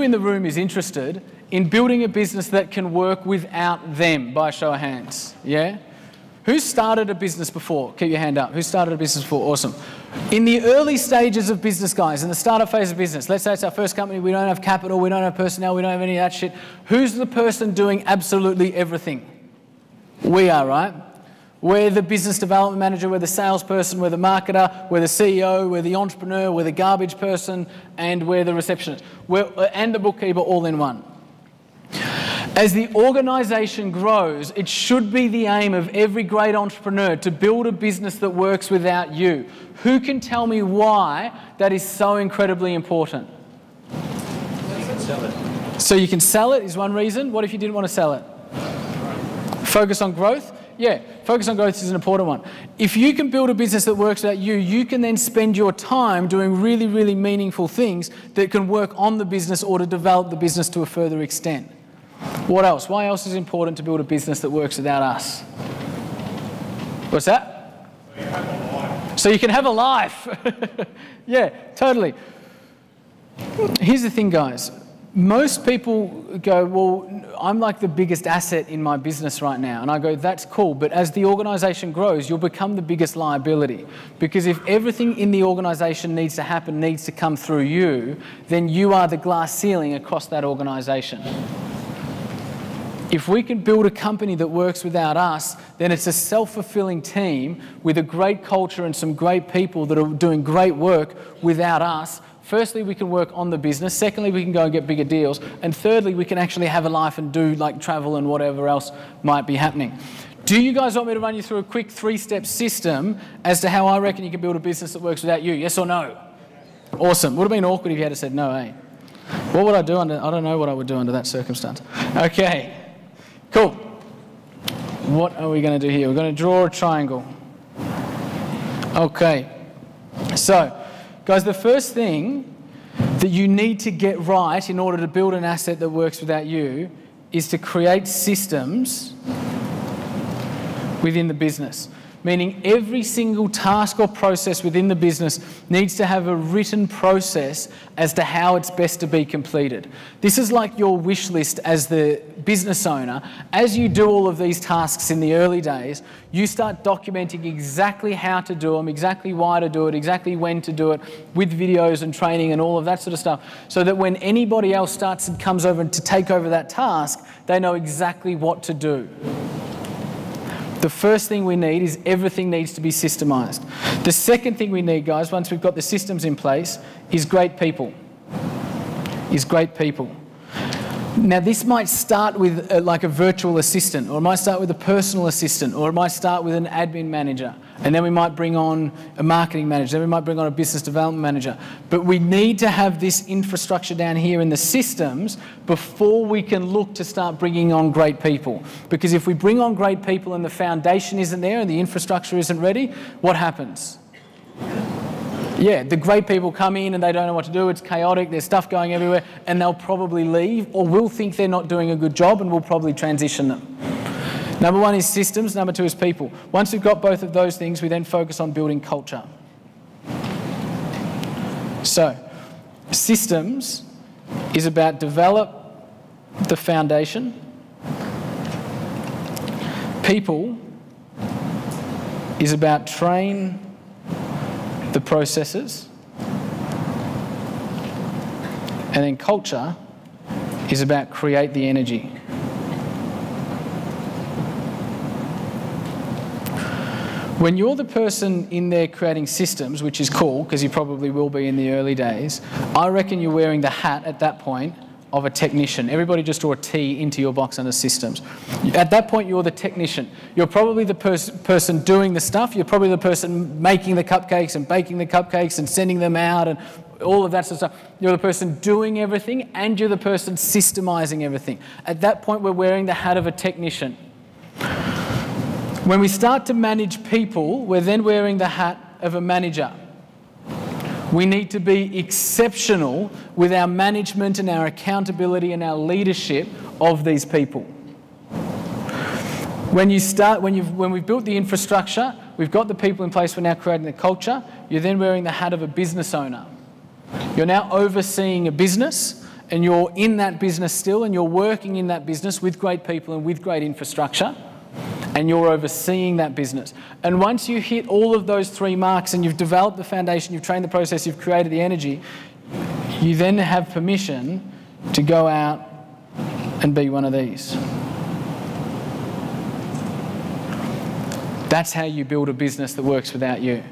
in the room is interested in building a business that can work without them, by a show of hands? Yeah? Who started a business before? Keep your hand up. Who started a business before? Awesome. In the early stages of business, guys, in the startup phase of business, let's say it's our first company, we don't have capital, we don't have personnel, we don't have any of that shit. Who's the person doing absolutely everything? We are, right? We're the business development manager, we're the salesperson, we're the marketer, we're the CEO, we're the entrepreneur, we're the garbage person, and we're the receptionist. And the bookkeeper all in one. As the organisation grows, it should be the aim of every great entrepreneur to build a business that works without you. Who can tell me why that is so incredibly important? You can sell it. So you can sell it is one reason. What if you didn't want to sell it? Focus on growth? Yeah, focus on growth is an important one. If you can build a business that works without you, you can then spend your time doing really, really meaningful things that can work on the business or to develop the business to a further extent. What else? Why else is it important to build a business that works without us? What's that? So you can have a life. Yeah, totally. Here's the thing, guys. Most people go, well, I'm like the biggest asset in my business right now. And I go, that's cool. But as the organisation grows, you'll become the biggest liability. Because if everything in the organisation needs to happen, needs to come through you, then you are the glass ceiling across that organisation. If we can build a company that works without us, then it's a self-fulfilling team with a great culture and some great people that are doing great work without us. Firstly, we can work on the business. Secondly, we can go and get bigger deals. And thirdly, we can actually have a life and do like travel and whatever else might be happening. Do you guys want me to run you through a quick 3-step system as to how I reckon you can build a business that works without you? Yes or no? Awesome. Would have been awkward if you had said no, eh? What would I do under, I don't know what I would do under that circumstance. Okay. Cool. What are we going to do here? We're going to draw a triangle. Okay. So, guys, the first thing that you need to get right in order to build an asset that works without you is to create systems within the business. Meaning every single task or process within the business needs to have a written process as to how it's best to be completed. This is like your wish list as the business owner. As you do all of these tasks in the early days, you start documenting exactly how to do them, exactly why to do it, exactly when to do it, with videos and training and all of that sort of stuff, so that when anybody else starts and comes over to take over that task, they know exactly what to do. The first thing we need is everything needs to be systemised. The second thing we need, guys, once we've got the systems in place, is great people. Now, this might start with like a virtual assistant, or it might start with a personal assistant, or it might start with an admin manager. And then we might bring on a marketing manager, then we might bring on a business development manager. But we need to have this infrastructure down here in the systems before we can look to start bringing on great people. Because if we bring on great people and the foundation isn't there and the infrastructure isn't ready, what happens? Yeah, the great people come in and they don't know what to do, it's chaotic, there's stuff going everywhere, and they'll probably leave, or we'll think they're not doing a good job and we'll probably transition them. Number one is systems, number two is people. Once we've got both of those things, we then focus on building culture. So, systems is about develop the foundation. People is about train the processes, and then culture is about create the energy. When you're the person in there creating systems, which is cool because you probably will be in the early days, I reckon you're wearing the hat at that point of a technician. Everybody just draw a T into your box under systems. At that point, you're the technician. You're probably the person doing the stuff. You're probably the person making the cupcakes and baking the cupcakes and sending them out and all of that sort of stuff. You're the person doing everything and you're the person systemizing everything. At that point, we're wearing the hat of a technician. When we start to manage people, we're then wearing the hat of a manager. We need to be exceptional with our management and our accountability and our leadership of these people. When we've built the infrastructure, we've got the people in place, we're now creating the culture, you're then wearing the hat of a business owner. You're now overseeing a business and you're in that business still, and you're working in that business with great people and with great infrastructure, and you're overseeing that business. And once you hit all of those 3 marks and you've developed the foundation, you've trained the process, you've created the energy, you then have permission to go out and be one of these. That's how you build a business that works without you.